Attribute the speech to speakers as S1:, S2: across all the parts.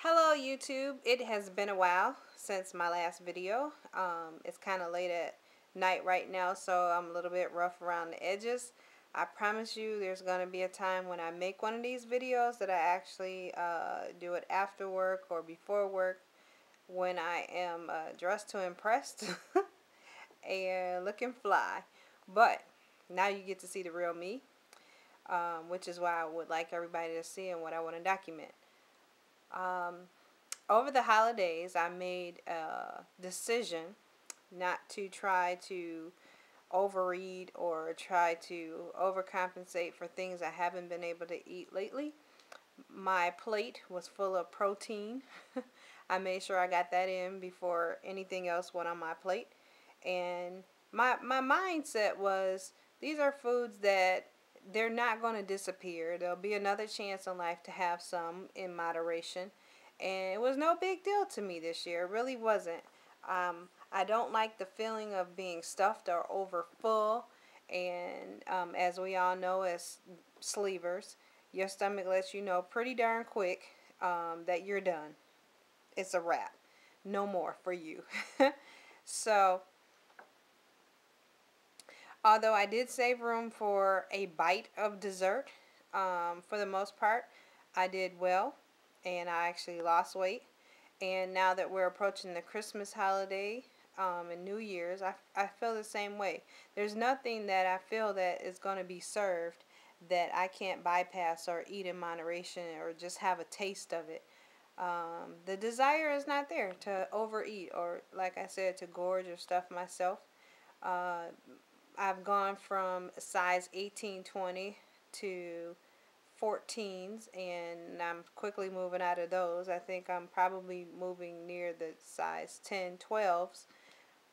S1: Hello YouTube. It has been a while since my last video. It's kind of late at night right now, so I'm a little bit rough around the edges. I promise you there's going to be a time when I make one of these videos that I actually do it after work or before work when I am dressed to impress and looking fly. But now you get to see the real me, which is why I would like everybody to see and what I want to document. Over the holidays, I made a decision not to try to overeat or try to overcompensate for things I haven't been able to eat lately. My plate was full of protein. I made sure I got that in before anything else went on my plate. And my mindset was, these are foods that they're not going to disappear. There'll be another chance in life to have some in moderation. And it was no big deal to me this year. It really wasn't. I don't like the feeling of being stuffed or over full. And as we all know, as sleevers, your stomach lets you know pretty darn quick that you're done. It's a wrap. No more for you. So, although I did save room for a bite of dessert, for the most part, I did well. And I actually lost weight. And now that we're approaching the Christmas holiday and New Year's, I feel the same way. There's nothing that I feel that is going to be served that I can't bypass or eat in moderation or just have a taste of it. The desire is not there to overeat or, like I said, to gorge or stuff myself. I've gone from size 18-20 to 14s, and I'm quickly moving out of those. I think I'm probably moving near the size 10-12s,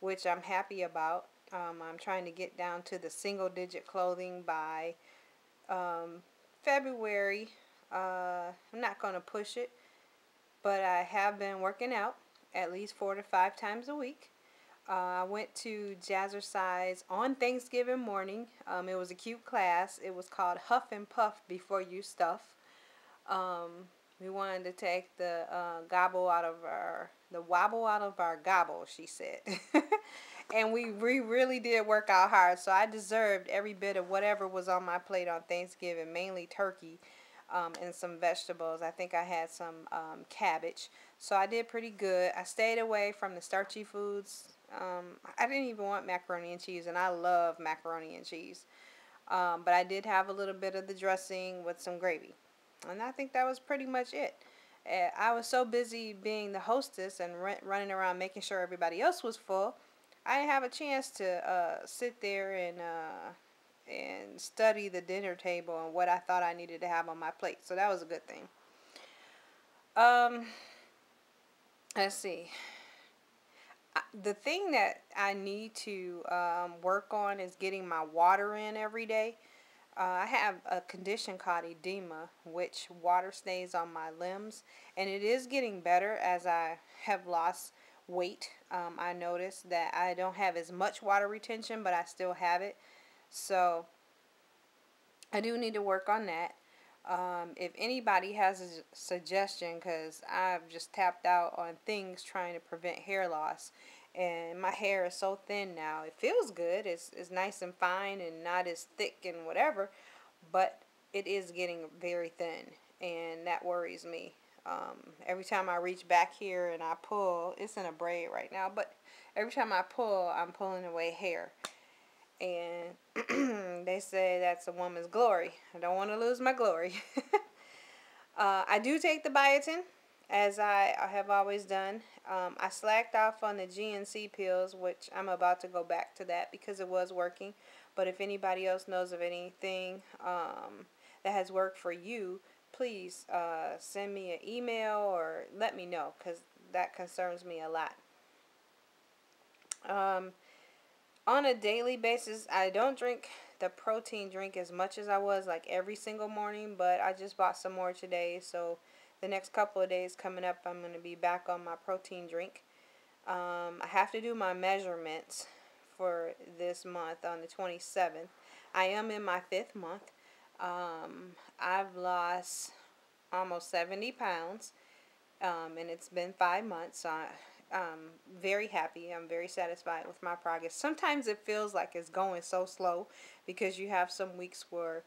S1: which I'm happy about. I'm trying to get down to the single-digit clothing by February. I'm not going to push it, but I have been working out at least 4 to 5 times a week. I went to Jazzercise on Thanksgiving morning. It was a cute class. It was called Huff and Puff Before You Stuff. We wanted to take the wobble out of our gobble, she said. And we really did work out hard. So I deserved every bit of whatever was on my plate on Thanksgiving, mainly turkey and some vegetables. I think I had some cabbage. So I did pretty good. I stayed away from the starchy foods. I didn't even want macaroni and cheese, and I love macaroni and cheese. But I did have a little bit of the dressing with some gravy. And I think that was pretty much it. I was so busy being the hostess and running around making sure everybody else was full, I didn't have a chance to sit there and study the dinner table and what I thought I needed to have on my plate. So that was a good thing. Let's see. The thing that I need to work on is getting my water in every day. I have a condition called edema, which water stays on my limbs, and it is getting better as I have lost weight. I noticed that I don't have as much water retention, but I still have it. So I do need to work on that. If anybody has a suggestion, because I've just tapped out on things trying to prevent hair loss, and my hair is so thin now. It feels good. It's nice and fine and not as thick and whatever, but it is getting very thin, and that worries me. Every time I reach back here and I pull, it's in a braid right now, but every time I pull, I'm pulling away hair. And they say that's a woman's glory. I don't want to lose my glory. I do take the biotin, as I have always done. I slacked off on the GNC pills, which I'm about to go back to that because it was working. But if anybody else knows of anything that has worked for you, please send me an email or let me know, because that concerns me a lot. On a daily basis, I don't drink the protein drink as much as I was like every single morning, but I just bought some more today, so the next couple of days coming up, I'm going to be back on my protein drink. I have to do my measurements for this month on the 27th. I am in my 5th month. I've lost almost 70 pounds. And it's been 5 months. So I'm very happy. I'm very satisfied with my progress. Sometimes it feels like it's going so slow because you have some weeks where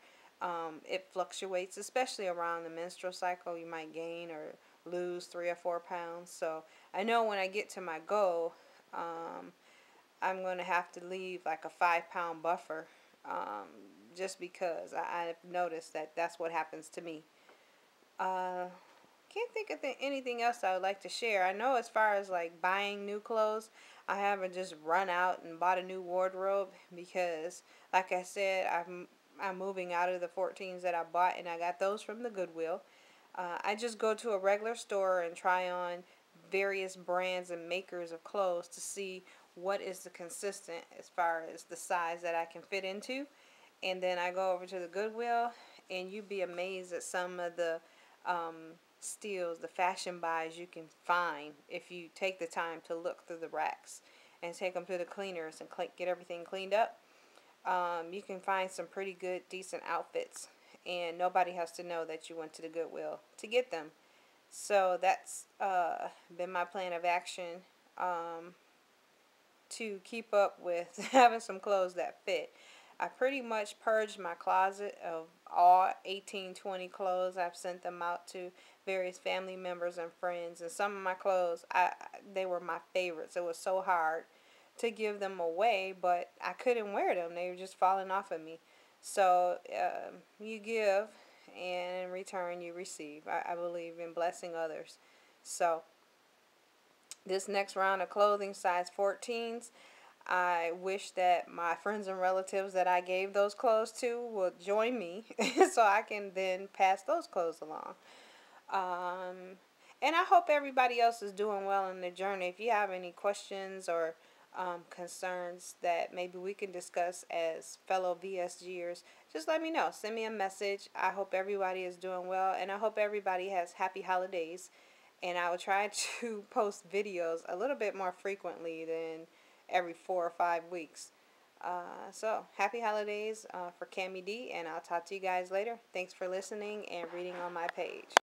S1: it fluctuates, especially around the menstrual cycle. You might gain or lose 3 or 4 pounds. So I know when I get to my goal, I'm going to have to leave like a 5 pound buffer, um, just because I've noticed that that's what happens to me. Uh, can't think of anything else I would like to share. I know as far as like buying new clothes, I haven't just run out and bought a new wardrobe because, like I said, I'm moving out of the 14s that I bought, and I got those from the Goodwill. I just go to a regular store and try on various brands and makers of clothes to see what is the consistent as far as the size that I can fit into. And then I go over to the Goodwill, and you'd be amazed at some of the steals, the fashion buys you can find if you take the time to look through the racks and take them to the cleaners and get everything cleaned up. You can find some pretty good, decent outfits, and nobody has to know that you went to the Goodwill to get them. So that's been my plan of action, to keep up with having some clothes that fit. I pretty much purged my closet of all 18-20 clothes. I've sent them out to various family members and friends, and some of my clothes, they were my favorites. It was so hard to give them away, but I couldn't wear them. They were just falling off of me. So you give, and in return you receive. I believe in blessing others. So this next round of clothing, size 14s, I wish that my friends and relatives that I gave those clothes to would join me so I can then pass those clothes along. Um, and I hope everybody else is doing well in their journey. If you have any questions or concerns that maybe we can discuss as fellow VSGers, just let me know. Send me a message. I hope everybody is doing well, and I hope everybody has happy holidays. And I will try to post videos a little bit more frequently than every 4 or 5 weeks. So, happy holidays for CAMMYD, and I'll talk to you guys later. Thanks for listening and reading on my page.